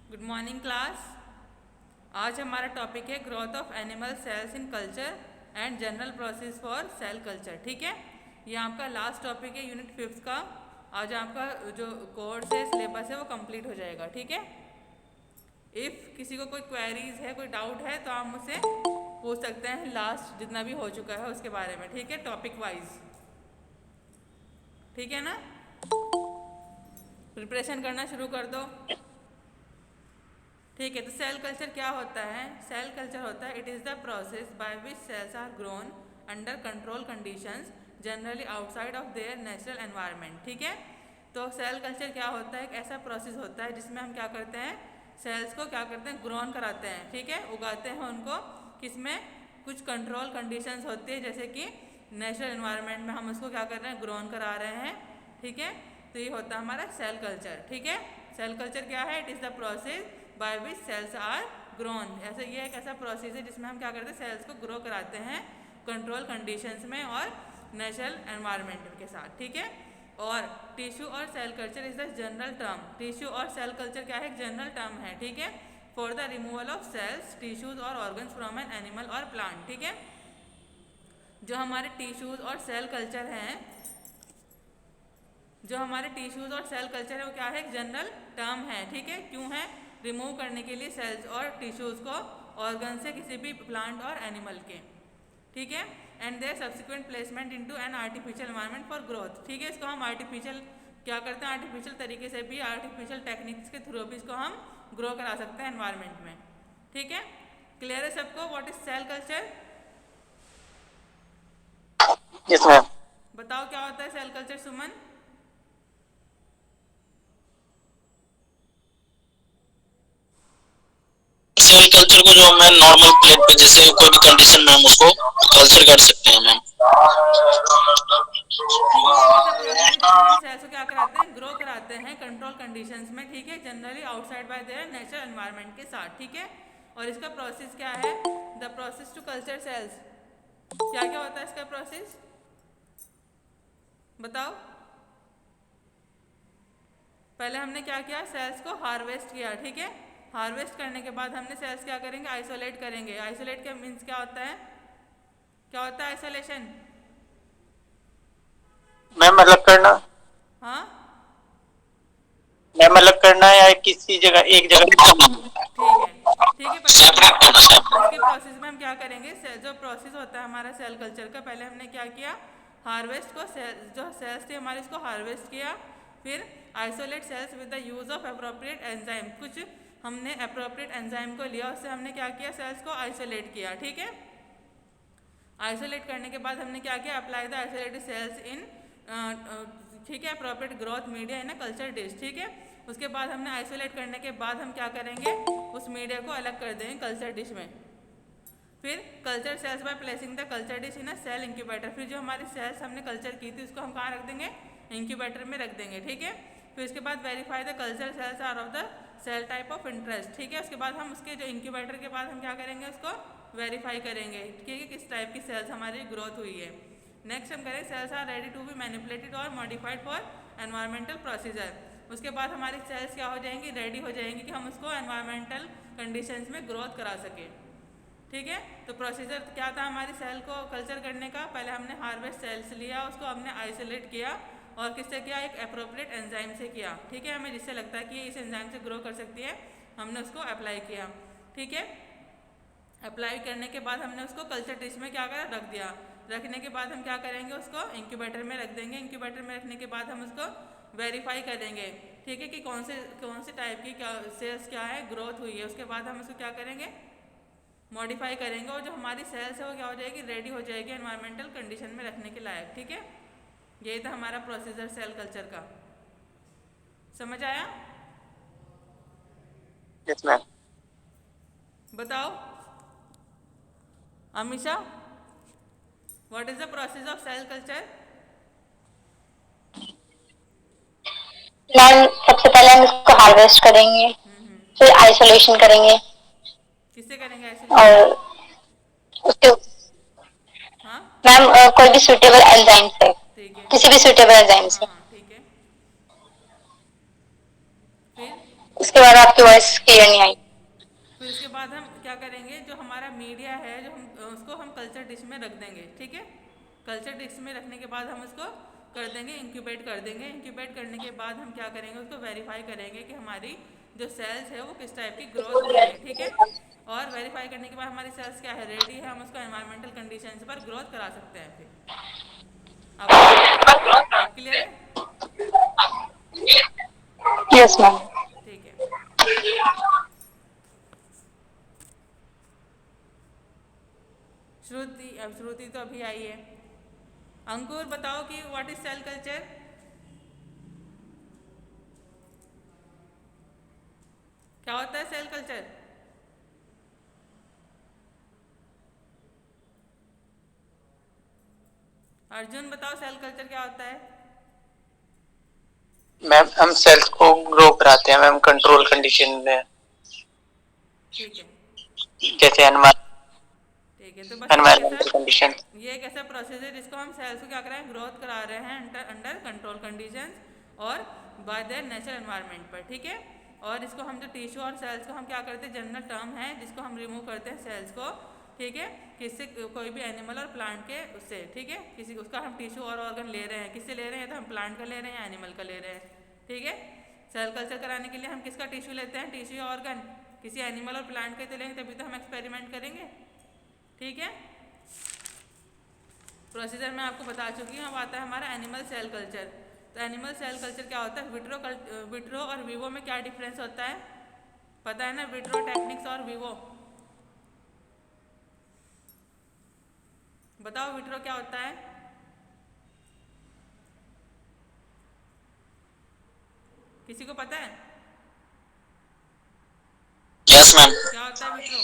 Good morning class. आज हमारा topic है growth of animal cells in culture and general process for sale culture. ठीक है, ये आपका लास्ट टॉपिक है यूनिट 5 का। आज आपका जो कोर्स है, सिलेबस है, वो कंप्लीट हो जाएगा। ठीक है, इफ़ किसी को कोई क्वेरीज है, कोई डाउट है तो आप मुझसे पूछ सकते हैं, लास्ट जितना भी हो चुका है उसके बारे में। ठीक है, टॉपिक वाइज। ठीक है ना, प्रिपरेशन करना शुरू कर दो। ठीक है, तो सेल कल्चर क्या होता है? सेल कल्चर होता है, it is the process by which cells are grown under control conditions generally outside of their natural environment. ठीक है, तो सेल कल्चर क्या होता है? एक ऐसा प्रोसेस होता है जिसमें हम क्या करते हैं, सेल्स को क्या करते हैं, ग्रोन कराते हैं। ठीक है, उगाते हैं उनको, किसमें? कुछ कंट्रोल कंडीशंस होती है, जैसे कि नेचुरल एनवायरनमेंट में हम उसको क्या कर रहे हैं, ग्रोन करा रहे हैं। ठीक है, तो ये होता है हमारा सेल कल्चर। ठीक है, सेल कल्चर क्या है? It is the process by which cells are grown. ऐसा ये एक ऐसा प्रोसेस है जिसमें हम क्या करते हैं, सेल्स को ग्रो कराते हैं कंट्रोल कंडीशंस में और नेचुरल एनवायरनमेंट के साथ। ठीक है, और टिश्यू और cell culture is the general term. Tissue और सेल कल्चर क्या है? एक जनरल टर्म है। ठीक है, for the removal of cells, tissues और ऑर्गन्स फ्रॉम एन एनिमल और प्लांट। ठीक है, जो हमारे टिश्यूज और सेल कल्चर हैं, जो हमारे टिश्यूज और सेल कल्चर है, वो क्या है? एक जनरल टर्म है। ठीक है, क्यों है? रिमूव करने के लिए सेल्स और टिश्यूज को ऑर्गन से किसी भी प्लांट और एनिमल के। ठीक है, and their subsequent placement into an artificial environment for growth. ठीक है, इसको हम आर्टिफिशियल क्या करते हैं, आर्टिफिशियल तरीके से भी, आर्टिफिशियल टेक्निक्स के थ्रू भी इसको हम ग्रो करा सकते हैं एनवायरनमेंट में। ठीक है, क्लियर है सबको? What is cell culture? Yes ma'am. बताओ क्या होता है cell culture, Suman? Cell culture को जो मैं नॉर्मल प्लेट पे जैसे कोई भी कंडीशन में हम उसको कल्चर कर सकते हैं मैम। ठीक है, एक ऐसा प्रोसेस है जिसमें हम सेल्स को क्या कराते हैं, ग्रो कराते हैं कंट्रोल कंडीशंस में। ठीक है, generally outside by their natural environment के साथ। ठीक है, और इसका प्रोसेस क्या है? The process to culture cells. क्या क्या होता है इसका प्रोसेस, बताओ? पहले हमने क्या किया, सेल्स को हार्वेस्ट किया। ठीक है, हार्वेस्ट करने के बाद हमने सेल्स क्या करेंगे, आइसोलेट करेंगे। आइसोलेट का मीन्स क्या होता है? क्या होता है आइसोलेशन? मैम अलग करना। हाँ, मैम अलग करना या किसी जगह एक जगह। ठीक है। ठीक है, पहले हम सेपरेट करना इसके सेपरेट। प्रोसेस में हम क्या करेंगे, जो प्रोसेस होता है हमारा सेल कल्चर का, पहले हमने क्या किया, हार्वेस्ट को जो सेल्स थे हमारे, इसको हार्वेस्ट किया। फिर isolate cells with the use of appropriate enzyme. कुछ हमने अप्रोप्रिएट एंजाइम को लिया, उससे हमने क्या किया, सेल्स को आइसोलेट किया। ठीक है, आइसोलेट करने के बाद हमने क्या किया, अप्लाई द आइसोलेटेड सेल्स इन, ठीक है, appropriate growth media in a culture dish. ठीक है, उसके बाद हमने आइसोलेट करने के बाद हम क्या करेंगे, उस मीडिया को अलग कर देंगे कल्चर डिश में। फिर culture cells by placing the culture dish in a cell incubator. फिर जो हमारी सेल्स हमने कल्चर की थी उसको हम कहाँ रख देंगे, इंक्यूबेटर में रख देंगे। ठीक है, फिर उसके बाद verify the culture cells are of the cell type of interest. ठीक है, उसके बाद हम उसके जो इंक्यूबेटर के बाद हम क्या करेंगे, उसको वेरीफाई करेंगे कि किस टाइप की सेल्स हमारी ग्रोथ हुई है। नेक्स्ट हम करें, cells are ready to be manipulated और मॉडिफाइड फॉर एनवायरमेंटल प्रोसीजर। उसके बाद हमारी सेल्स क्या हो जाएंगी, रेडी हो जाएंगी कि हम उसको एनवायरमेंटल कंडीशंस में ग्रोथ करा सकें। ठीक है, तो प्रोसीजर क्या था हमारी सेल को कल्चर करने का? पहले हमने हार्वेस्ट सेल्स लिया, उसको हमने आइसोलेट किया, और किससे किया, एक अप्रोप्रिएट एंजाइम से किया। ठीक है, हमें जिससे लगता है कि इस एंजाइम से ग्रो कर सकती है, हमने उसको अप्लाई किया। ठीक है, अप्लाई करने के बाद हमने उसको कल्चर डिश में क्या करा, रख दिया। रखने के बाद हम क्या करेंगे, उसको इंक्यूबेटर में रख देंगे। इंक्यूबेटर में रखने के बाद हम उसको वेरीफाई करेंगे। ठीक है, कि कौन से टाइप की क्या सेल्स क्या है, ग्रोथ हुई है। उसके बाद हम उसको क्या करेंगे, मॉडिफाई करेंगे, और जो हमारी सेल्स है वो क्या हो जाएगी, रेडी हो जाएगी एनवायरमेंटल कंडीशन में रखने के लायक। ठीक है, यही था हमारा प्रोसीजर सेल कल्चर का। समझ आया? Yes ma'am. बताओ Amisha, what is the process of cell culture? Ma'am सबसे पहले हम इसको हार्वेस्ट करेंगे, फिर आइसोलेशन करेंगे किससे करेंगे आइसोलेशन? और उसके हाँ, मैम कोई भी सुटेबल एंजाइम से, ठीक है। किसी भी सुटेबल एंजाइम हाँ से। हाँ, ठीक है। फिर उसके बाद आपकी वॉइस क्लियर नहीं आई। फिर उसके बाद हम क्या करेंगे, जो हमारा मीडिया है जो हम उसको हम कल्चर डिश में रख देंगे, ठीक है। कल्चर डिश में रखने के बाद हम उसको कर देंगे इंक्यूबेट कर देंगे। इंक्यूबेट करने के बाद हम क्या करेंगे, उसको वेरीफाई करेंगे कि हमारी जो सेल्स है वो किस टाइप की ग्रोथ हुई है, ठीक है। और वेरीफाई करने के बाद हमारी सेल्स क्या है, रेडी है, हम उसको एनवायरमेंटल कंडीशंस पर ग्रोथ करा सकते हैं। फिर आपको अब क्लियर है? Yes ma'am. ठीक है। श्रुति, अब श्रुति तो अभी आई है। अंकुर बताओ कि व्हाट इज सेल कल्चर। क्या होता है सेल कल्चर? अर्जुन बताओ सेल कल्चर क्या होता है? मैम हम सेल्स को ग्रो कराते हैं मैम कंट्रोल कंडीशन में, ठीक है, जैसे ठीक है। तो बस एनवायरमेंटल कंडीशन। ये एक ऐसा प्रोसेस है जिसको हम सेल्स को क्या कर रहे हैं, ग्रोथ करा रहे हैं अंडर कंट्रोल कंडीशंस और बाय देयर नेचुरल एनवायरनमेंट पर, ठीक है। और इसको हम जो टिश्यू और सेल्स को हम क्या करते हैं, जनरल टर्म है जिसको हम रिमूव करते हैं सेल्स को, ठीक है, किससे, कोई भी एनिमल और प्लांट के उससे, ठीक है। किसी उसका हम टिश्यू और ऑर्गन ले रहे हैं, किससे ले रहे हैं, तो हम प्लांट का ले रहे हैं या एनिमल का ले रहे हैं, ठीक है। सेल कल्चर कराने के लिए हम किसका टिश्यू लेते हैं, टिश्यू या ऑर्गन किसी एनिमल और प्लांट के तो लेंगे, तभी तो हम एक्सपेरिमेंट करेंगे, ठीक है। प्रोसीजर मैं आपको बता चुकी हूँ। अब आता है हमारा एनिमल सेल कल्चर। तो एनिमल सेल कल्चर क्या होता है, विट्रो और वीवो में क्या डिफरेंस होता है, पता है ना, विट्रो टेक्निक्स और वीवो। बताओ विट्रो क्या होता है? किसी को पता है यस मैम। क्या होता है विट्रो?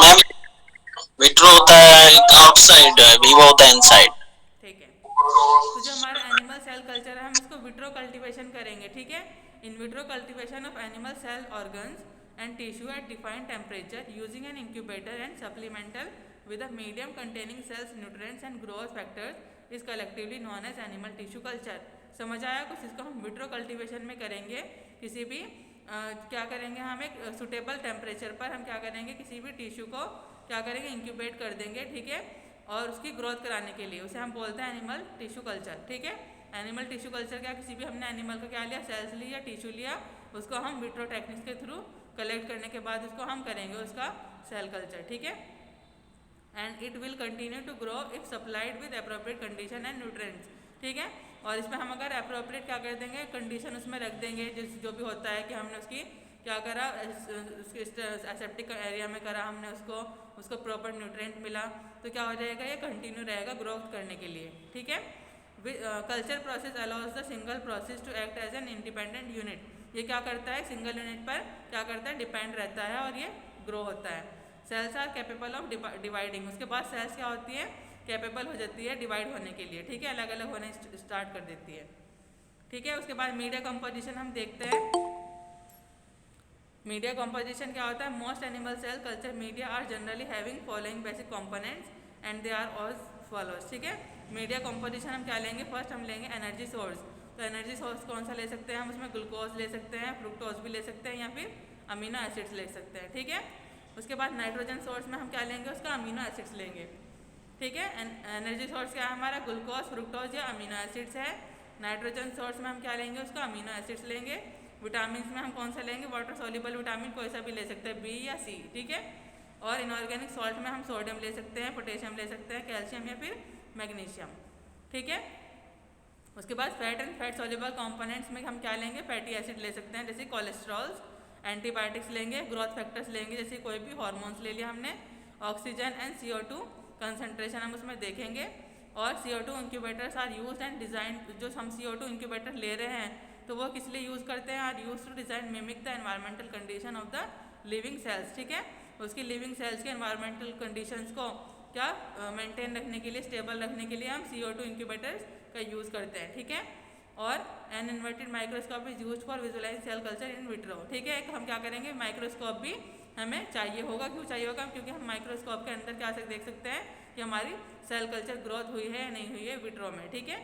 मैम विट्रो होता है आउटसाइड, वीवो होता है इनसाइड। ठीक है। तो जो हमारा एनिमल सेल कल्चर है हम इसको विट्रो कल्टीवेशन करेंगे, ठीक है। In vitro cultivation of animal cell organs and tissue at defined temperature using an incubator and supplemental with a medium containing cells, nutrients and growth factors is collectively known as animal tissue culture। समझ आया कुछ? इसको हम vitro cultivation में करेंगे, किसी भी क्या करेंगे, हम एक सुटेबल टेम्परेचर पर हम क्या करेंगे, किसी भी टिश्यू को क्या करेंगे, इंक्यूबेट कर देंगे, ठीक है। और उसकी ग्रोथ कराने के लिए उसे हम बोलते हैं एनिमल टिश्यू कल्चर, ठीक है। एनिमल टिश्यू कल्चर क्या, किसी भी हमने एनिमल का क्या लिया, सेल्स लिया, टिश्यू लिया, उसको हम विट्रो टेक्निक्स के थ्रू कलेक्ट करने के बाद उसको हम करेंगे उसका सेल कल्चर, ठीक है। And it will continue to grow if supplied with appropriate condition and nutrients, ठीक है। और इसमें हम अगर अप्रोप्रिएट क्या कर देंगे, कंडीशन उसमें रख देंगे, जो भी होता है कि हमने उसकी क्या करा, उसके एसेप्टिक एरिया में करा हमने उसको प्रॉपर न्यूट्रिएंट मिला, तो क्या हो जाएगा, ये कंटिन्यू रहेगा ग्रोथ करने के लिए, ठीक है। Culture process allows the single process to act as an independent unit. ये क्या करता है, सिंगल यूनिट पर क्या करता है, डिपेंड रहता है और ये ग्रो होता है। Cells are capable of dividing. उसके बाद सेल्स क्या होती है, कैपेबल हो जाती है डिवाइड होने के लिए, ठीक है, अलग अलग होने स्टार्ट कर देती है, ठीक है। उसके बाद मीडिया कंपोजिशन हम देखते हैं। मीडिया कंपोजिशन क्या होता है, most animal cell culture media are generally having following basic components and they are all followers, ठीक है। मीडिया कंपोजिशन हम क्या लेंगे, फर्स्ट हम लेंगे एनर्जी सोर्स। तो एनर्जी सोर्स कौन सा ले सकते हैं हम, उसमें ग्लूकोज ले सकते हैं, फ्रुक्टोज भी ले सकते हैं या फिर अमीनो एसिड्स ले सकते हैं, ठीक है। उसके बाद नाइट्रोजन सोर्स में हम क्या लेंगे, उसका अमीनो एसिड्स लेंगे, ठीक है। एनर्जी सोर्स क्या है हमारा, ग्लूकोज, फ्रुक्टोज या अमीनो एसिड्स है। नाइट्रोजन सोर्स में हम क्या लेंगे, उसका अमीनो एसिड्स लेंगे। विटामिन में हम कौन सा लेंगे, वाटर सॉल्युबल विटामिन कोई सा भी ले सकते हैं, बी या सी, ठीक है। और इनऑर्गेनिक सॉल्ट में हम सोडियम ले सकते हैं, पोटेशियम ले सकते हैं, कैल्शियम या फिर मैग्नीशियम, ठीक है। उसके बाद fat and fat soluble components में हम क्या लेंगे, फैटी एसिड ले सकते हैं जैसे कोलेस्ट्रॉल्स, एंटीबायोटिक्स लेंगे, ग्रोथ फैक्टर्स लेंगे जैसे कोई भी हार्मोन्स ले लिया हमने, ऑक्सीजन एंड CO2 कंसंट्रेशन हम उसमें देखेंगे। और CO2 incubators are used and design. जो हम CO2 इंक्यूबेटर ले रहे हैं तो वो किस लिए यूज़ करते हैं, are use to design mimic the environmental condition of the living cells, ठीक है। उसकी लिविंग सेल्स के एनवायरमेंटल कंडीशंस को क्या मेंटेन रखने के लिए, स्टेबल रखने के लिए हम CO2 इंक्यूबेटर्स का यूज़ करते हैं, ठीक है। और an inverted microscope is use for visualise cell culture in vitro, ठीक है। हम क्या करेंगे, माइक्रोस्कोप भी हमें चाहिए होगा। क्यों चाहिए होगा, क्योंकि हम माइक्रोस्कोप के अंदर क्या देख सकते हैं कि हमारी सेल कल्चर ग्रोथ हुई है या नहीं हुई है विट्रो में, ठीक है।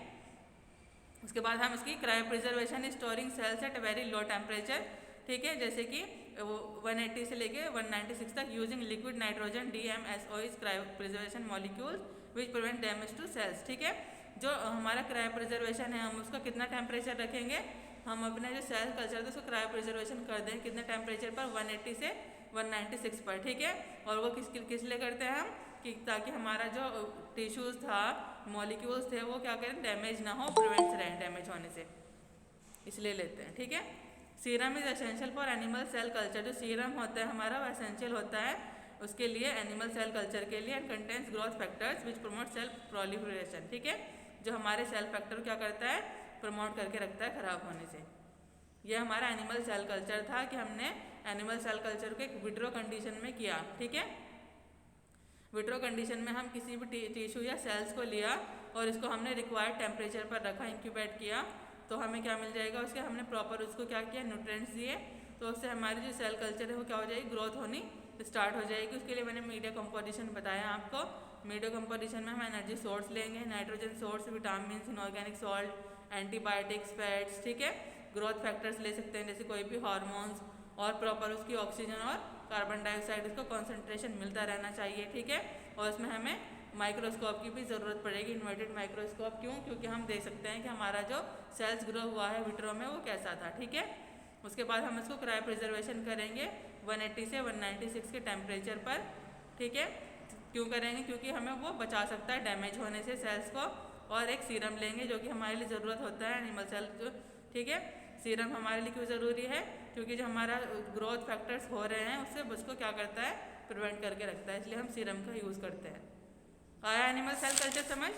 उसके बाद हम इसकी cryopreservation storing cells at very low temperature. ठीक है, जैसे कि 180 से लेके 196 तक using liquid nitrogen DMSOs cryopreservation molecules which prevent damage to cells. ठीक है, जो हमारा क्रायो प्रिजर्वेशन है हम उसका कितना टेम्परेचर रखेंगे, हम अपने जो सेल कल्चर है उसको क्रायो प्रिजर्वेशन कर दें कितने टेम्परेचर पर, 180 से 196 पर। ठीक है, और वो किस लिए करते हैं हम कि ताकि हमारा जो टिश्यूज़ था, मॉलिक्यूल्स थे, वो क्या करें, डैमेज ना हो, प्रिवेंट्स रहें डैमेज होने से, इसलिए लेते हैं। ठीक है, serum is essential for animal cell culture. जो सीरम होता है हमारा वो एसेंशियल होता है उसके लिए, एनिमल सेल कल्चर के लिए, and contains growth factors which promote cell proliferation. ठीक है, जो हमारे सेल फैक्टर क्या करता है, प्रमोट करके रखता है खराब होने से। ये हमारा एनिमल सेल कल्चर था कि हमने एनिमल सेल कल्चर को एक विट्रो कंडीशन में किया। ठीक है, विट्रो कंडीशन में हम किसी भी टिश्यू या सेल्स को लिया और इसको हमने रिक्वायर्ड टेम्परेचर पर रखा, इंक्यूबेट किया, तो हमें क्या मिल जाएगा उसके, हमने प्रॉपर उसको क्या किया, न्यूट्रिएंट्स दिए, तो उससे हमारी जो सेल कल्चर है वो क्या हो जाएगी, ग्रोथ होनी स्टार्ट हो जाएगी। उसके लिए मैंने मीडिया कंपोजिशन बताया आपको। मीडिया कंपोजिशन में हम एनर्जी सोर्स लेंगे, nitrogen source, vitamin, inorganic salt, antibiotics, fats. ठीक है, ग्रोथ फैक्टर्स ले सकते हैं जैसे कोई भी हार्मोन्स, और प्रॉपर उसकी ऑक्सीजन और कार्बन डाइऑक्साइड उसको कॉन्सेंट्रेशन मिलता रहना चाहिए। ठीक है, और उसमें हमें माइक्रोस्कोप की भी ज़रूरत पड़ेगी, इन्वर्टेड माइक्रोस्कोप। क्यों? क्योंकि हम देख सकते हैं कि हमारा जो सेल्स ग्रो हुआ है विट्रो में वो कैसा था। ठीक है, उसके बाद हम इसको क्रायो प्रिजर्वेशन करेंगे 180 से 196 के टेम्परेचर पर। ठीक है, क्यों करेंगे, क्योंकि हमें वो बचा सकता है डैमेज होने से सेल्स को। और एक सीरम लेंगे जो कि हमारे लिए ज़रूरत होता है एनिमल सेल जो। ठीक है, सीरम हमारे लिए क्यों ज़रूरी है, क्योंकि जो हमारा ग्रोथ फैक्टर्स हो रहे हैं उससे उसको क्या करता है, प्रिवेंट करके रखता है, इसलिए हम सीरम का यूज़ करते हैं। आया एनिमल सेल कल्चर समझ?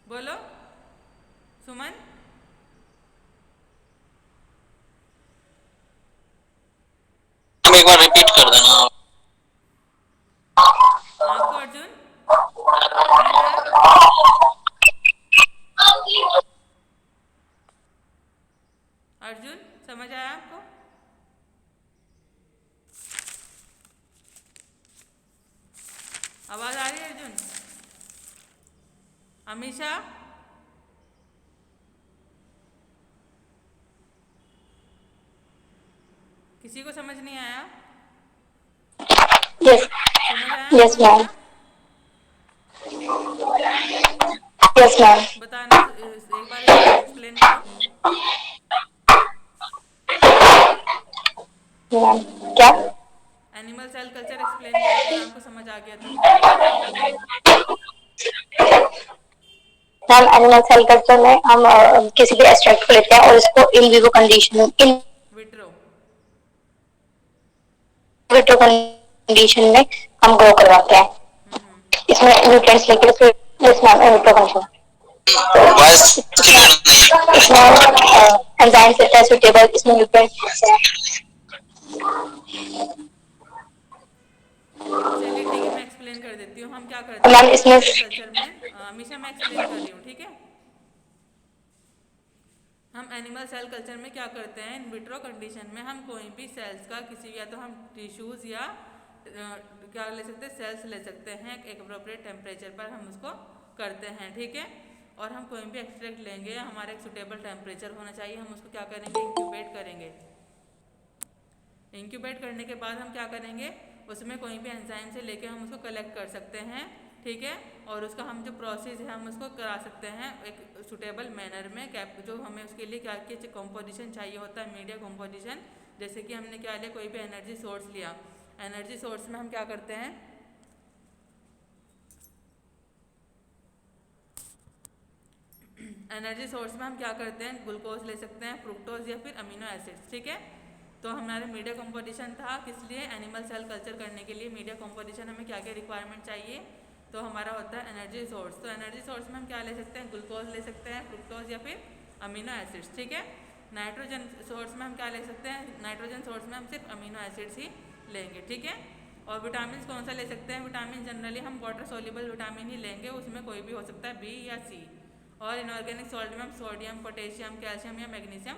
बोलो सुमन। एक बार रिपीट कर देना। आपको अर्जुन समझ आया? अर्जुन समझ आया आपको? आवाज आ रही है अर्जुन? अमीशा? किसी को समझ नहीं आया? यस समझ आया यस आपको मैम, अमीशा? Yes ma'am. बताना एक बार एक्सप्लेन करो। मैम क्या? एनिमल सेल कल्चर एक्सप्लेन करो अगर आपको समझ आ गया तो। मैम एनिमल सेल कल्चर में हम किसी भी एक्सट्रैक्ट को लेते हैं और इसको in vivo condition, in vitro vitro condition में हम ग्रो करवाते हैं। इसमें न्यूट्रिएंट्स लेके फिर इसमें विट्रो कंडीशन वॉइस क्लियर नहीं इसमें एंजाइम्स लेते हैं सुटेबल, इसमें न्यूट्रिएंट्स हैं। चलिए ठीक है, मैं एक्सप्लेन कर देती हूँ हम क्या करते मैम हैं इसमें सेल कल्चर में। हमेशा मैं एक्सप्लेन कर रही हूँ। ठीक है, हम एनिमल सेल कल्चर में क्या करते हैं, इन विट्रो कंडीशन में हम कोई भी सेल्स का किसी, या तो हम टिश्यूज़ या क्या ले सकते हैं, सेल्स ले सकते हैं, एक अप्रोप्रिएट टेम्परेचर पर हम उसको करते हैं। ठीक है, और हम कोई भी एक्सट्रैक्ट लेंगे, हमारा एक सुटेबल टेम्परेचर होना चाहिए, हम उसको क्या करेंगे, इंक्यूबेट करेंगे। इंक्यूबेट करने के बाद हम क्या करेंगे, उसमें कोई भी एंजाइम से लेके हम उसको कलेक्ट कर सकते हैं। ठीक है, और उसका हम जो प्रोसेस है हम उसको करा सकते हैं एक सुटेबल मैनर में। कैप जो हमें उसके लिए क्या क्या कंपोजिशन चाहिए होता है, मीडिया कंपोजिशन। जैसे कि हमने क्या लिया, कोई भी एनर्जी सोर्स लिया, एनर्जी सोर्स में हम क्या करते हैं, एनर्जी सोर्स में हम क्या करते हैं, ग्लूकोज ले सकते हैं, फ्रुक्टोज या फिर अमीनो एसिड्स। ठीक है, तो हमारा मीडिया कंपोजिशन था किस लिए, एनिमल सेल कल्चर करने के लिए मीडिया कंपोजिशन हमें क्या क्या रिक्वायरमेंट चाहिए, तो हमारा होता है एनर्जी सोर्स। तो एनर्जी सोर्स में हम क्या ले सकते हैं, ग्लूकोज ले सकते हैं, फ्रुक्टोज या फिर अमीनो एसिड्स। ठीक है, नाइट्रोजन सोर्स में हम क्या ले सकते हैं, नाइट्रोजन सोर्स में हम सिर्फ अमीनो एसिड्स ही लेंगे। ठीक है, और विटामिन कौन सा ले सकते हैं, विटामिन जनरली हम वाटर सोल्यूबल विटामिन ही लेंगे, उसमें कोई भी हो सकता है बी या सी। और इनऑर्गेनिक सॉल्ट में हम सोडियम, पोटेशियम, कैल्शियम या मैग्नीशियम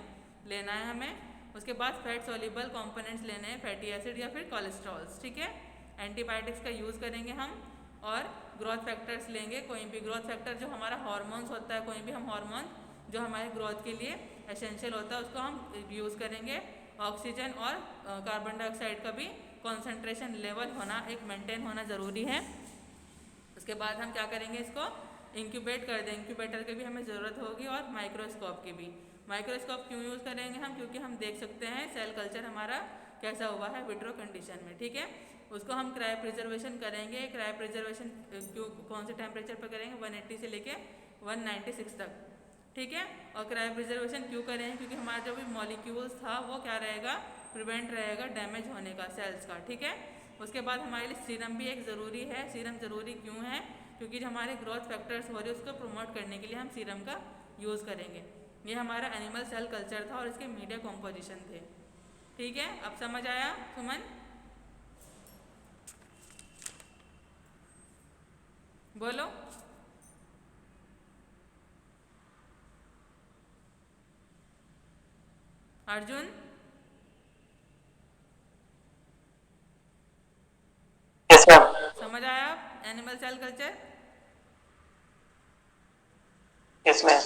लेना है हमें। उसके बाद फैट सोल्यूबल कंपोनेंट्स लेने हैं, फैटी एसिड या फिर कोलेस्ट्रॉल्स। ठीक है, एंटीबायोटिक्स का यूज़ करेंगे हम, और ग्रोथ फैक्टर्स लेंगे, कोई भी ग्रोथ फैक्टर जो हमारा हार्मोन्स होता है, कोई भी हम हार्मोन जो हमारे ग्रोथ के लिए एसेंशियल होता है उसको हम यूज़ करेंगे। ऑक्सीजन और कार्बन डाइऑक्साइड का भी कॉन्सेंट्रेशन लेवल होना एक मेंटेन होना ज़रूरी है। उसके बाद हम क्या करेंगे, इसको इंक्यूबेट कर दें। इंक्यूबेटर की भी हमें ज़रूरत होगी और माइक्रोस्कोप की भी। माइक्रोस्कोप क्यों यूज़ करेंगे हम, क्योंकि हम देख सकते हैं सेल कल्चर हमारा कैसा हुआ है विट्रो कंडीशन में, ठीक है। उसको हम क्रायो प्रिजर्वेशन करेंगे। क्रायो प्रिजर्वेशन क्यों, कौन से टेम्परेचर पर करेंगे, 180 से लेके 196 तक, ठीक है। और क्रायो प्रिजर्वेशन क्यों करें, क्योंकि हमारा जो भी मॉलिक्यूल्स था वो क्या रहेगा, प्रिवेंट रहेगा डैमेज होने का सेल्स का, ठीक है। उसके बाद हमारे लिए सीरम भी एक ज़रूरी है। सीरम ज़रूरी क्यों है, क्योंकि जो हमारे ग्रोथ फैक्टर्स हो रहे हैं उसको प्रमोट करने के लिए हम सीरम का यूज़ करेंगे। ये हमारा एनिमल सेल कल्चर था और इसके मीडिया कॉम्पोजिशन थे, ठीक है। अब समझ आया सुमन? बोलो। Arjun, yes ma'am. समझ आया animal cell culture? Yes ma'am.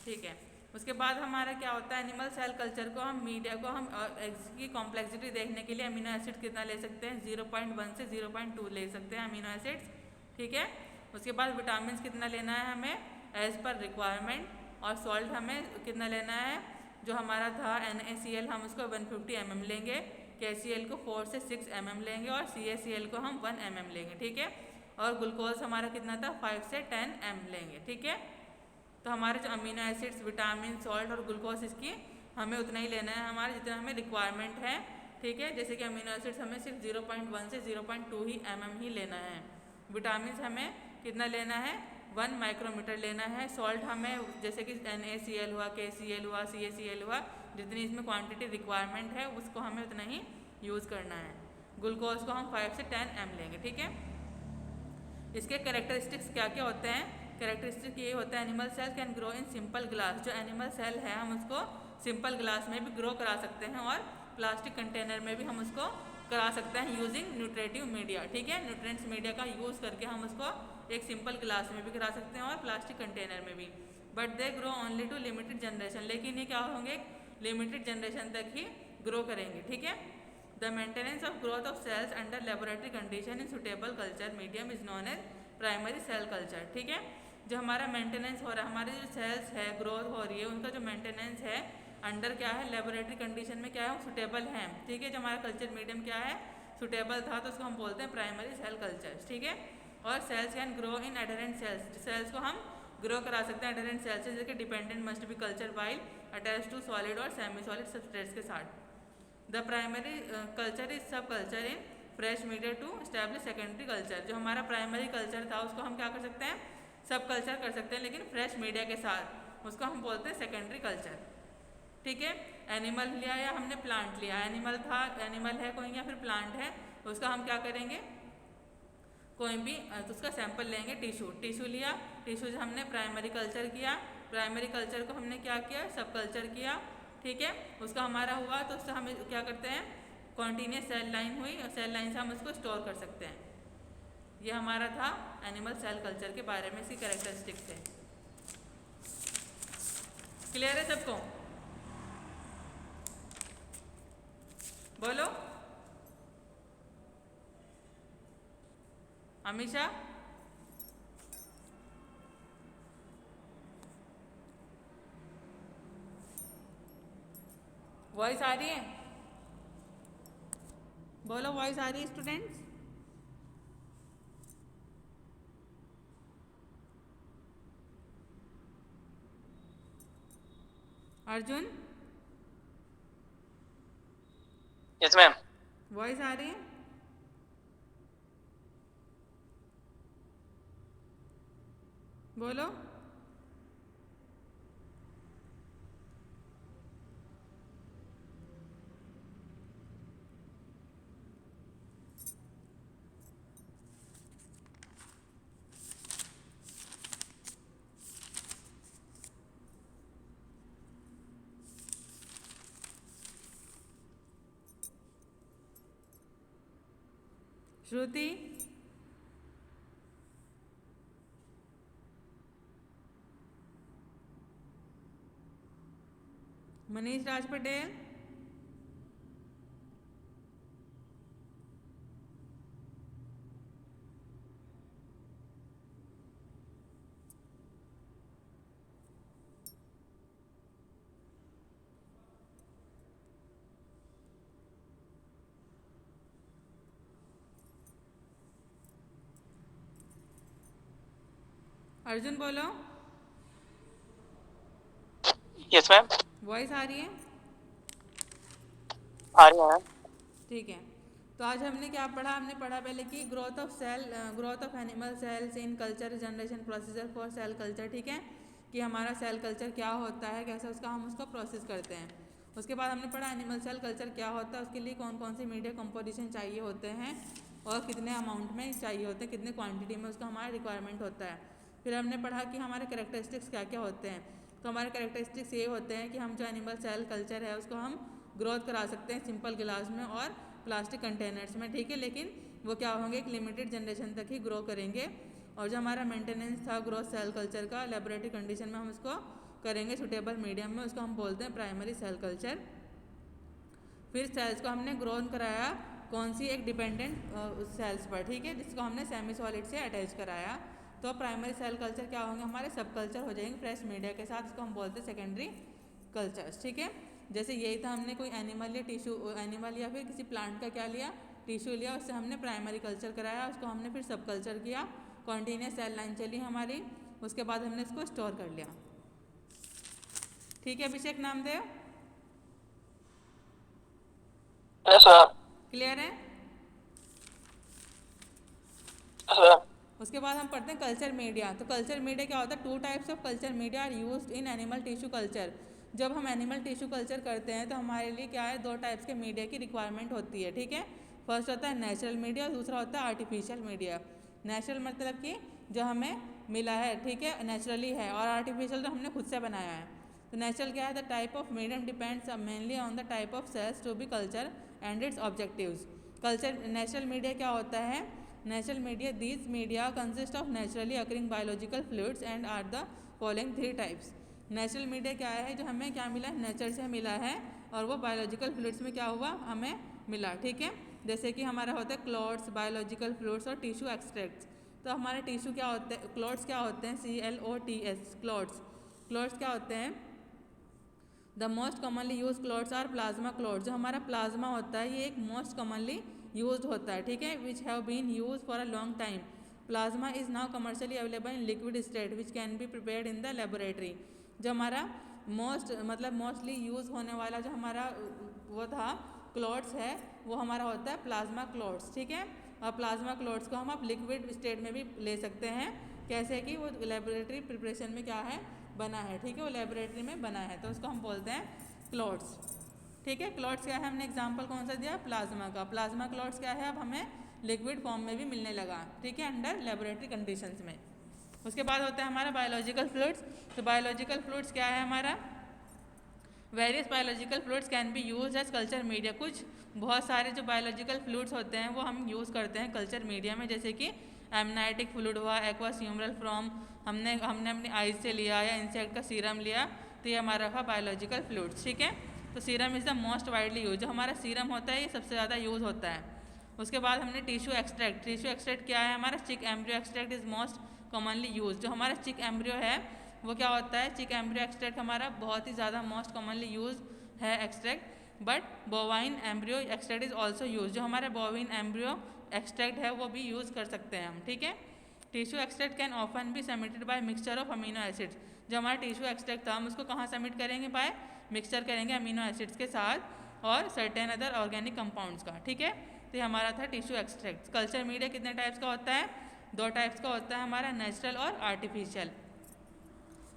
ठीक है। उसके बाद हमारा क्या होता है, एनिमल सेल कल्चर को हम मीडिया को हम इसकी कॉम्प्लेक्सिटी देखने के लिए अमीनो एसिड कितना ले सकते हैं, 0.1 से 0.2 ले सकते हैं अमीनो एसिड्स, ठीक है। उसके बाद विटामिन कितना लेना है हमें एज पर रिक्वायरमेंट, और सॉल्ट हमें कितना लेना है, जो हमारा था NaCl हम उसको 150 mm लेंगे, KCl को 4 से 6 mm लेंगे और CaCl को हम 1 mm लेंगे, ठीक है। और ग्लूकोज हमारा कितना था, 5 से 10 m लेंगे, ठीक है। तो हमारे जो अमीनो एसिड्स, विटामिन, सॉल्ट और ग्लूकोज इसकी हमें उतना ही लेना है हमारे जितना हमें रिक्वायरमेंट है, ठीक है। जैसे कि अमीनो एसिड्स हमें सिर्फ 0.1 से 0.2 ही mm ही लेना है। विटामिन हमें कितना लेना है, 1 माइक्रोमीटर लेना है। सॉल्ट हमें जैसे कि NaCl हुआ, KCl हुआ, CaCl हुआ, जितनी इसमें क्वांटिटी रिक्वायरमेंट है उसको हमें उतना ही यूज़ करना है। ग्लूकोज को हम 5 से 10 m लेंगे, ठीक है। इसके कैरेक्टरिस्टिक्स क्या क्या होते हैं, कैरेक्टरिस्टिक ये होता है animal cell can grow in simple glass. जो एनिमल सेल है हम उसको सिंपल ग्लास में भी ग्रो करा सकते हैं और प्लास्टिक कंटेनर में भी हम उसको करा सकते हैं यूजिंग न्यूट्रेटिव मीडिया, ठीक है। न्यूट्रेंट्स मीडिया का यूज़ करके हम उसको एक सिंपल ग्लास में भी करा सकते हैं और प्लास्टिक कंटेनर में भी। But they grow only to limited generation, लेकिन ये क्या होंगे, लिमिटेड जनरेशन तक ही ग्रो करेंगे, ठीक है। The maintenance of growth of cells under laboratory condition in suitable culture medium is known as primary cell culture, ठीक है। जो हमारा मेंटेनेंस हो रहा है, हमारे जो सेल्स है ग्रोथ हो रही है उनका जो मेंटेनेंस है अंडर क्या है, लेबोरेटरी कंडीशन में क्या है, सुटेबल है, ठीक है। जो हमारा कल्चर मीडियम क्या है, सुटेबल था, तो उसको हम बोलते हैं प्राइमरी सेल कल्चर, ठीक है। और cells can grow in adherent cells, cells को हम ग्रो करा सकते हैं एडहेरेंट सेल्स से, जैसे कि dependent must be culture while attach to solid और सेमी सॉलिड सबस्ट्रेट्स के साथ। The primary culture is sub culture in fresh media to establish secondary culture. जो हमारा प्राइमरी कल्चर था उसको हम क्या कर सकते हैं, सब कल्चर कर सकते हैं, लेकिन फ्रेश मीडिया के साथ, उसको हम बोलते हैं सेकेंडरी कल्चर, ठीक है। एनिमल लिया या हमने प्लांट लिया, एनिमल था, एनिमल है कोई या फिर प्लांट है, उसका हम क्या करेंगे, कोई भी तो उसका सैंपल लेंगे, टिश्यू लिया, टिश्यू से हमने प्राइमरी कल्चर किया, प्राइमरी कल्चर को हमने क्या किया, सब कल्चर किया, ठीक है। उसका हमारा हुआ तो उससे हम क्या करते हैं, कॉन्टीन्यूस सेल लाइन हुई और सेल लाइन से हम उसको स्टोर कर सकते हैं। ये हमारा था एनिमल सेल कल्चर के बारे में, इसकी कैरेक्टरिस्टिक्स है। क्लियर है सबको? बोलो अमीशा। वॉइस आ रही है? बोलो वॉइस आ रही है students? Arjun, yes ma'am. Voice आ रही है? बोलो। श्रुति, मनीष राज पटेल, अर्जुन बोलो, यस मैम, वॉइस आ रही है? आ रही है मैम। ठीक है, तो आज हमने क्या पढ़ा? हमने पढ़ा पहले कि growth of animal cells in culture generation procedure for sale culture. ठीक है, कि हमारा सेल कल्चर क्या होता है, कैसे हम उसको प्रोसेस करते हैं। उसके बाद हमने पढ़ा एनिमल सेल कल्चर क्या होता है, उसके लिए कौन कौन से मीडिया कंपोजिशन चाहिए होते हैं और कितने अमाउंट में चाहिए होते हैं, कितने क्वांटिटी में उसका हमारा रिक्वायरमेंट होता है। फिर हमने पढ़ा कि हमारे कैरेक्टरिस्टिक्स क्या क्या होते हैं। तो हमारे कैरेक्टरिस्टिक्स ये होते हैं कि हम जो एनिमल सेल कल्चर है उसको हम ग्रोथ करा सकते हैं सिंपल गिलास में और प्लास्टिक कंटेनर्स में। ठीक है, लेकिन वो क्या होंगे, एक लिमिटेड जनरेशन तक ही ग्रो करेंगे। और जो हमारा मेंटेनेंस था ग्रोथ सेल कल्चर का, लेबोरेटरी कंडीशन में हम उसको करेंगे सुटेबल मीडियम में, उसको हम बोलते हैं प्राइमरी सेल कल्चर। फिर सेल्स को हमने ग्रोन कराया कौन सी, एक डिपेंडेंट सेल्स पर। ठीक है, जिसको हमने सेमी सॉलिड से अटैच कराया। तो प्राइमरी सेल कल्चर क्या होंगे, हमारे सब कल्चर हो जाएंगे फ्रेश मीडिया के साथ, इसको हम बोलते हैं सेकेंडरी कल्चर्स। ठीक है, जैसे यही था, हमने कोई एनिमल या टिश्यू, एनिमल या फिर किसी प्लांट का क्या लिया, टिश्यू लिया, उससे हमने प्राइमरी कल्चर कराया, उसको हमने फिर सब कल्चर किया, कॉन्टीन्यूस सेल लाइन चली हमारी, उसके बाद हमने इसको स्टोर कर लिया। ठीक है Abhishek Namdev, yes ma'am. Clear है? उसके बाद हम पढ़ते हैं कल्चर मीडिया। तो कल्चर मीडिया क्या होता है, two types of culture media are used in animal tissue culture. जब हम एनिमल टिश्यू कल्चर करते हैं तो हमारे लिए क्या है, दो टाइप्स के मीडिया की रिक्वायरमेंट होती है। ठीक है, फर्स्ट होता है नेचुरल मीडिया, दूसरा होता है आर्टिफिशियल मीडिया। नेचुरल मतलब कि जो हमें मिला है, ठीक है, नेचुरली है, और आर्टिफिशियल जो हमने खुद से बनाया है। तो नेचुरल क्या है, the type of medium depends mainly on the type of cells to be culture and its objectives. Culture natural media क्या होता है, natural media, these media consist of naturally occurring biological fluids and are the following three types. Natural media क्या है, जो हमें क्या मिला है, नेचर से मिला है, और वो बायोलॉजिकल फ्लूइड्स में क्या हुआ, हमें मिला। ठीक है, जैसे कि हमारा होता है क्लॉट्स, बायोलॉजिकल फ्लूइड्स और टिश्यू एक्सट्रैक्ट्स। तो हमारे टिश्यू क्या होते हैं, क्लॉट्स क्या होते हैं, CLOTS, क्लॉट्स। क्लॉट्स क्या होते हैं, the most commonly use clots are plasma clots. जो हमारा प्लाज्मा होता है ये एक मोस्ट कॉमनली यूज होता है। ठीक है, which have been use for a long time. Plasma is now commercially available in liquid state which can be prepared in the laboratory. जो हमारा मोस्टली यूज होने वाला जो हमारा वो था क्लॉट्स है, वो हमारा होता है प्लाज्मा क्लॉट्स। ठीक है, और प्लाज्मा क्लॉट्स को हम अब लिक्विड स्टेट में भी ले सकते हैं। कैसे कि वो लेबोरेटरी प्रिपरेशन में क्या है, बना है। ठीक है, वो लेबोरेटरी में बना है, तो उसको हम बोलते हैं क्लॉट्स। ठीक है, क्लॉट्स क्या है, हमने एग्जांपल कौन सा दिया, प्लाज्मा का। प्लाज्मा क्लॉट्स क्या है, अब हमें लिक्विड फॉर्म में भी मिलने लगा। ठीक है, अंडर लेबोरेटरी कंडीशंस में। उसके बाद होता है हमारा बायोलॉजिकल फ्लूइड्स। तो बायोलॉजिकल फ्लूइड्स क्या है हमारा, various biological fluids can be use as culture media. कुछ बहुत सारे जो बायोलॉजिकल फ्लूइड्स होते हैं वो हम यूज़ करते हैं कल्चर मीडिया में, जैसे कि एमनाइटिक फ्लूइड हुआ, एक्वास ह्यूमरल फ्रॉम, हमने अपनी आइज से लिया, या इंसेक्ट का सीरम लिया, तो ये हमारा था बायोलॉजिकल फ्लूइड्स। ठीक है, तो serum is the most widely use. जो हमारा सीरम होता है ये सबसे ज़्यादा यूज़ होता है। उसके बाद हमने टिश्यू एक्सट्रैक्ट। टिश्यू एक्सट्रैक्ट क्या है हमारा, चिक embryo extract is most commonly use. जो हमारा चिक एम्ब्रियो है वो क्या होता है, चिक एम्ब्रियो एक्सट्रैक्ट हमारा बहुत ही ज़्यादा मोस्ट कॉमनली यूज है extract. But bovine embryo extract is also use. जो हमारा बोवाइन एम्ब्रियो एक्सट्रैक्ट है वो भी यूज़ कर सकते हैं हम। ठीक है, tissue extract can often be submitted by mixture of amino acids. जो हमारा टिश्यू एक्सट्रैक्ट था हम उसको कहाँ सबमिट करेंगे, बाय मिक्सचर करेंगे अमीनो एसिड्स के साथ और सर्टेन अदर ऑर्गेनिक कंपाउंड्स का। ठीक है, तो ये हमारा था टिश्यू एक्सट्रैक्ट। कल्चर मीडिया कितने टाइप्स का होता है, दो टाइप्स का होता है हमारा, नेचुरल और आर्टिफिशियल।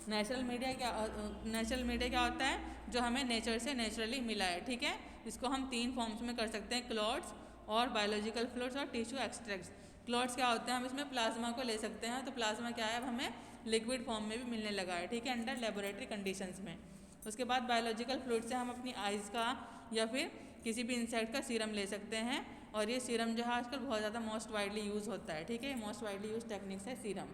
नेचुरल मीडिया क्या होता है, जो हमें नेचर से नेचुरली मिला है। ठीक है, इसको हम तीन फॉर्म्स में कर सकते हैं, क्लॉट्स और बायोलॉजिकल फ्लूइड्स और टिश्यू एक्सट्रैक्ट्स। क्लॉट्स क्या होते हैं, हम इसमें प्लाज्मा को ले सकते हैं, तो प्लाज्मा क्या है, अब हमें लिक्विड फॉर्म में भी मिलने लगा है। ठीक है, अंडर लेबोरेटरी कंडीशंस में। उसके बाद बायोलॉजिकल फ्लूइड से हम अपनी आइज़ का या फिर किसी भी इंसेक्ट का सीरम ले सकते हैं, और ये सीरम जो है आजकल बहुत ज़्यादा मोस्ट वाइडली यूज़ होता है। ठीक है, मोस्ट वाइडली यूज टेक्निक्स है सीरम।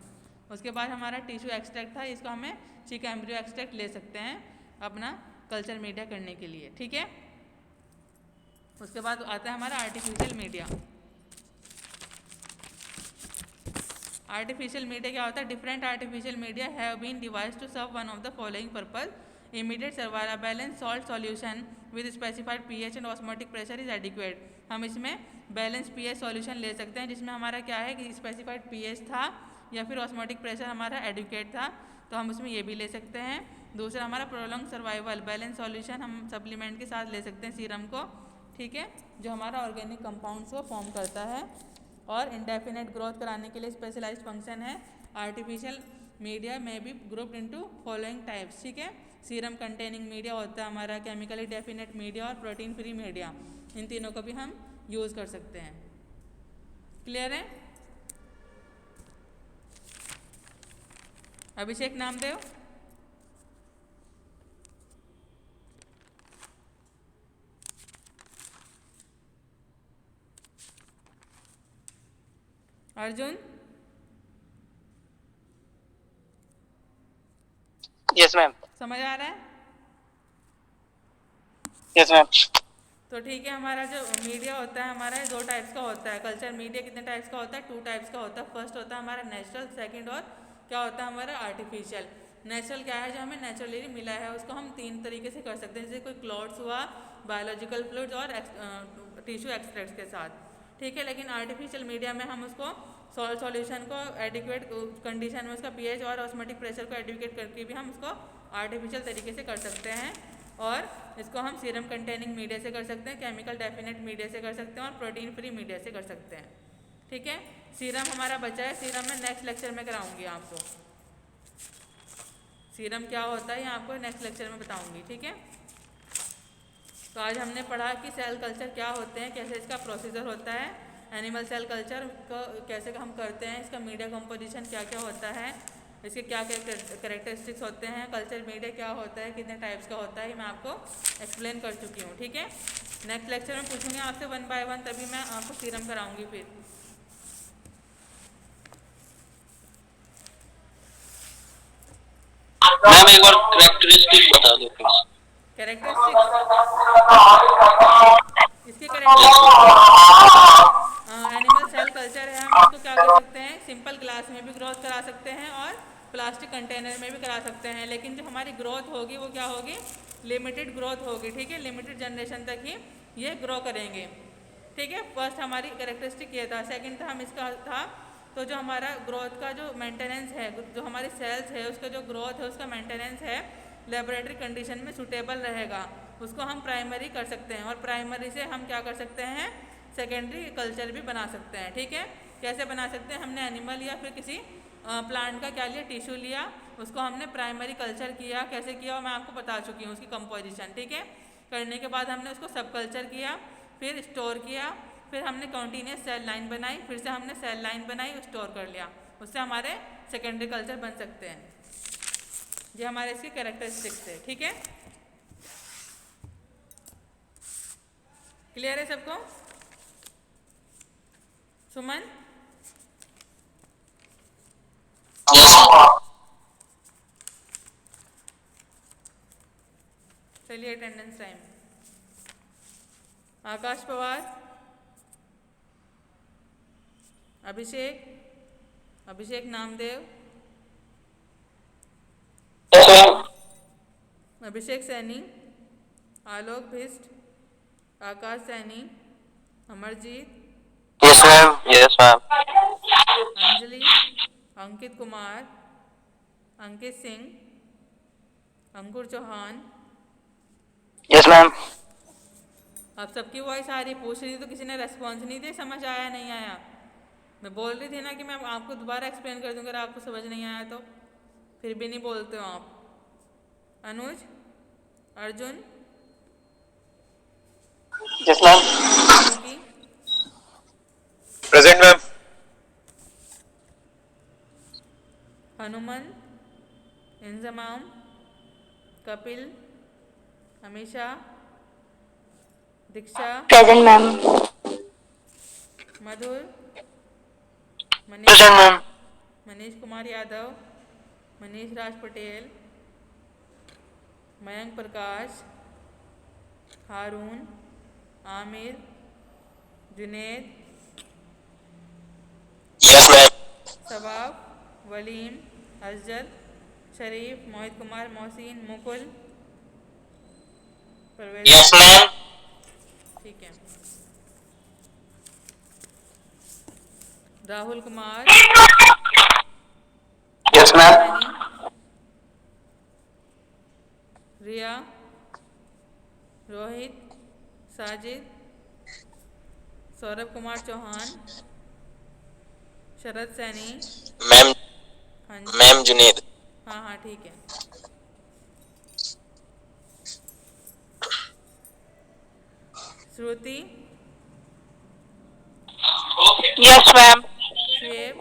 उसके बाद हमारा टिश्यू एक्सट्रैक्ट था, इसको हमें चिक एम्ब्रियो एक्सट्रैक्ट ले सकते हैं अपना कल्चर मीडिया करने के लिए, ठीक है। उसके बाद आता है हमारा आर्टिफिशियल मीडिया। आर्टिफिशियल मीडिया क्या होता है? Different artificial media have been devised to serve one of the following purpose: immediate survival, balance salt solution with specified pH and osmotic pressure is adequate. हम इसमें बैलेंस पीएच सॉल्यूशन ले सकते हैं जिसमें हमारा क्या है कि स्पेसिफाइड पीएच था या फिर ऑस्मोटिक प्रेशर हमारा एडिक्वेट था, तो हम उसमें ये भी ले सकते हैं। दूसरा हमारा प्रोलॉन्ग सर्वाइवल, बैलेंस सॉल्यूशन हम सप्लीमेंट के साथ ले सकते हैं सीरम को, ठीक है, जो हमारा ऑर्गेनिक कंपाउंड्स को फॉर्म करता है। और इंडेफिनेट ग्रोथ कराने के लिए स्पेशलाइज्ड फंक्शन है। आर्टिफिशियल मीडिया में भी ग्रुप्ड इनटू फॉलोइंग टाइप्स, ठीक है। सीरम कंटेनिंग मीडिया होता है हमारा, केमिकली डेफिनेट मीडिया और प्रोटीन फ्री मीडिया, इन तीनों को भी हम यूज़ कर सकते हैं। क्लियर है? अभिषेक नामदेव। अर्जुन। Yes ma'am. समझ आ रहा है? Yes ma'am. तो ठीक है, हमारा जो मीडिया होता है हमारा 2 टाइप्स का होता है। कल्चर मीडिया कितने टाइप्स का होता है? 2 टाइप्स का होता है। फर्स्ट होता है हमारा नेचुरल, सेकंड और क्या होता है हमारा आर्टिफिशियल। नेचुरल क्या है? जो हमें नेचुरली मिला है उसको हम 3 तरीके से कर सकते हैं, जैसे कोई क्लॉट्स हुआ, बायोलॉजिकल फ्लूइड्स और टिश्यू एक्सट्रैक्ट्स के साथ, ठीक है। लेकिन आर्टिफिशियल मीडिया में हम उसको सॉल्ट सॉल्यूशन को एडिक्वेट कंडीशन में उसका पीएच और ऑस्मोटिक प्रेशर को एडिक्वेट करके भी हम उसको आर्टिफिशियल तरीके से कर सकते हैं। और इसको हम सीरम कंटेनिंग मीडिया से कर सकते हैं, केमिकल डेफिनेट मीडिया से कर सकते हैं और प्रोटीन फ्री मीडिया से कर सकते हैं, ठीक है। सीरम हमारा बचा है, सीरम में नेक्स्ट लेक्चर में कराऊंगी आपको। सीरम क्या होता है ये आपको नेक्स्ट लेक्चर में बताऊंगी, ठीक है। तो आज हमने पढ़ा कि सेल कल्चर क्या होते हैं, कैसे इसका प्रोसीजर होता है, एनिमल सेल कल्चर को कैसे हम करते हैं, इसका मीडिया कंपोजिशन क्या क्या होता है, इसके क्या क्या कैरेक्टरिस्टिक्स होते हैं, कल्चर मीडिया क्या होता है, कितने टाइप्स का होता है, ये मैं आपको एक्सप्लेन कर चुकी हूँ, ठीक है। नेक्स्ट लेक्चर में पूछूंगी आपसे 1 बाय 1, तभी मैं आपको सीरम कराऊंगी। फिर मैम एक बार कैरेक्टरिस्टिक बता दो प्लीज। कैरेक्टरिस्टिक्स, इसके कैरेक्टरिस्टिक्स एनिमल सेल कल्चर है, हम इसको क्या कर सकते हैं, सिंपल ग्लास में भी ग्रोथ करा सकते हैं और प्लास्टिक कंटेनर में भी करा सकते हैं। लेकिन जो हमारी ग्रोथ होगी वो क्या होगी? लिमिटेड ग्रोथ होगी, ठीक है। लिमिटेड जनरेशन तक ही ये ग्रो करेंगे, ठीक है। फर्स्ट हमारी कैरेक्टरिस्टिक ये था। सेकंड था हम इसका था तो जो हमारा ग्रोथ का जो मेंटेनेंस है, जो हमारे सेल्स है उसका जो ग्रोथ है उसका मेंटेनेंस है लेबोरेटरी कंडीशन में सूटेबल रहेगा, उसको हम प्राइमरी कर सकते हैं। और प्राइमरी से हम क्या कर सकते हैं? सेकेंडरी कल्चर भी बना सकते हैं, ठीक है। कैसे बना सकते हैं? हमने एनिमल या फिर किसी प्लांट का क्या लिया, टिश्यू लिया, उसको हमने प्राइमरी कल्चर किया। कैसे किया वो मैं आपको बता चुकी हूँ, उसकी कंपोजिशन, ठीक है। करने के बाद हमने उसको सब कल्चर किया, फिर स्टोर किया, फिर हमने कॉन्टीन्यूस सेल लाइन बनाई, फिर से हमने सेल लाइन बनाई, स्टोर कर लिया, उससे हमारे सेकेंडरी कल्चर बन सकते हैं। ये हमारे इसके कैरेक्टरिस्टिक्स है, ठीक है। क्लियर है सबको? सुमन? चलिए attendance time. Akash Pawar, Abhishek, Abhishek Namdev, Abhishek Saini, Alok Bisht, Akash Saini, Amarjeet, yes ma'am. Yes ma'am. Anjali, Ankit Kumar, Ankit Singh, Ankur Chauhan. Yes ma'am. अब सबकी वॉइस आ रही, पूछ रही थी तो किसी ने रेस्पॉन्स नहीं दिया, समझ आया नहीं आया? मैं बोल रही थी ना कि मैं आपको दोबारा एक्सप्लेन कर दूंगा, अगर आपको समझ नहीं आया तो। फिर भी नहीं बोलते हो आप। Anuj, Arjun, yes ma'am. Vicky, present ma'am. Hanuman, Inzamam, Kapil, Amisha, Diksha, present ma'am. Madhur, Manish, present ma'am. Manish Kumar Yadav, Manish Raj Patel, Mayank Prakash, Haroon, Aamir, Junaid, Yes, ma'am. Sabab, Waleem, Asjad, Sharif, Mohit Kumar, Mohsin, Mukul, Parvez. Yes, ma'am. ठीक है। Rahul Kumar, Yes, ma'am. सैनी, रिया, रोहित, साजिद, सौरभ कुमार चौहान, शरद सैनी। Ma'am, हाँ जी। ma'am Junaid. हाँ हाँ ठीक है। Shruti, Yes, ma'am. Shoaib,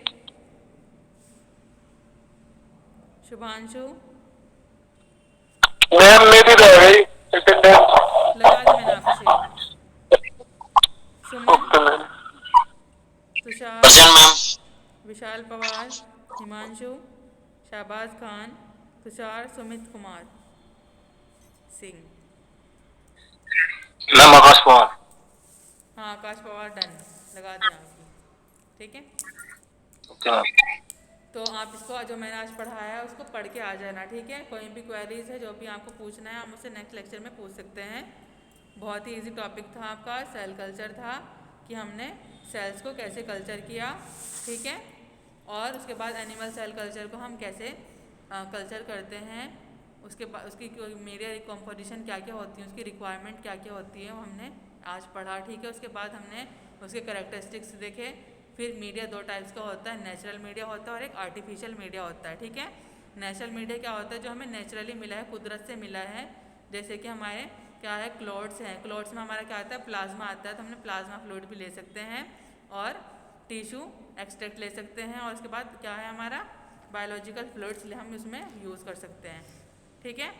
Shubhanshu. Ma'am मेरी रह गई अटेंडेंस। लगा दी मैंने आपको share. Suman, okay ma'am. Tushar, Present, ma'am. Vishal Pawar, Himanshu, Shahbaz Khan, Tushar, Sumit Kumar Singh. Ma'am Akash Pawar. हाँ आकाश पवार डन, लगा दिया आपकी। ठीक है। Okay ma'am. तो आप इसको जो मैंने आज पढ़ाया है उसको पढ़ के आ जाना। ठीक है। कोई भी क्वेरीज है जो भी आपको पूछना है आप मुझसे नेक्स्ट लेक्चर में पूछ सकते हैं। बहुत ही इजी टॉपिक था आपका, सेल कल्चर था कि हमने सेल्स को कैसे कल्चर किया। ठीक है। और उसके बाद एनिमल सेल कल्चर को हम कैसे कल्चर करते हैं, उसके बाद उसकी मीडिया कंपोजिशन क्या क्या होती है, उसकी रिक्वायरमेंट क्या क्या होती है वो हमने आज पढ़ा। ठीक है। उसके बाद हमने उसके करेक्टरिस्टिक्स देखे। फिर मीडिया दो टाइप्स का होता है, नेचुरल मीडिया होता है और एक आर्टिफिशियल मीडिया होता है। ठीक है। नेचुरल मीडिया क्या होता है, जो हमें नेचुरली मिला है, कुदरत से मिला है। जैसे कि हमारे क्या है, क्लोथ्स हैं, क्लोथ्स में हमारा क्या आता है, प्लाज्मा आता है, तो हमने प्लाज्मा फ्लूइड भी ले सकते हैं और टिश्यू एक्सट्रैक्ट ले सकते हैं। और उसके बाद क्या है हमारा बायोलॉजिकल फ्लूइड्स हम उसमें यूज़ कर सकते हैं। ठीक है।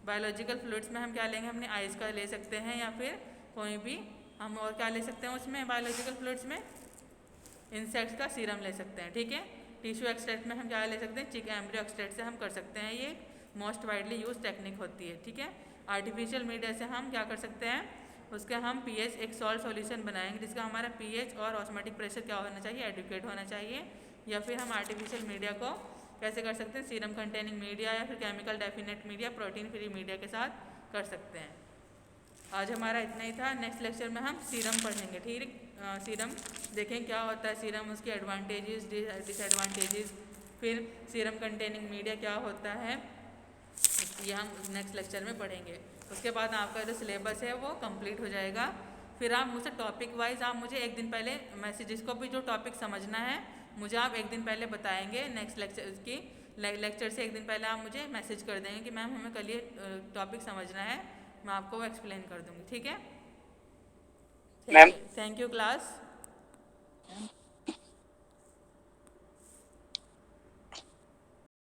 बायोलॉजिकल फ्लूइड्स में हम क्या लेंगे, अपने आइज़ का ले सकते हैं या फिर कोई भी हम और क्या ले सकते हैं उसमें बायोलॉजिकल फ्लूइड्स में, इंसेक्ट्स का सीरम ले सकते हैं। ठीक है। टिश्यू एक्सट्रैक्ट में हम क्या ले सकते हैं, चिक एम्ब्रियो एक्सट्रैक्ट से हम कर सकते हैं। ये मोस्ट वाइडली यूज टेक्निक होती है। ठीक है। आर्टिफिशियल मीडिया से हम क्या कर सकते हैं, उसके हम पीएच एक सॉल्ट सॉल्यूशन बनाएंगे जिसका हमारा पीएच और ऑस्मोटिक प्रेशर क्या होना चाहिए, एडुकेट होना चाहिए। या फिर हम आर्टिफिशियल मीडिया को कैसे कर सकते हैं, सीरम कंटेनिंग मीडिया या फिर chemical definite media, protein free media के साथ कर सकते हैं। आज हमारा इतना ही था। नेक्स्ट लेक्चर में हम सीरम पढ़ेंगे। ठीक, सीरम देखें क्या होता है सीरम, उसके एडवांटेजेस डिसएडवांटेजेस, फिर सीरम कंटेनिंग मीडिया क्या होता है, ये हम नेक्स्ट लेक्चर में पढ़ेंगे। उसके बाद आपका जो सिलेबस है वो कंप्लीट हो जाएगा। फिर आप मुझसे टॉपिक वाइज आप मुझे एक दिन पहले मैसेज, जिसको भी जो टॉपिक समझना है मुझे आप एक दिन पहले बताएंगे। नेक्स्ट लेक्चर की लेक्चर से एक दिन पहले आप मुझे मैसेज कर देंगे कि मैम हमें कल ये टॉपिक समझना है, मैं आपको वो एक्सप्लेन कर दूँगी। ठीक है। Ma'am thank you class.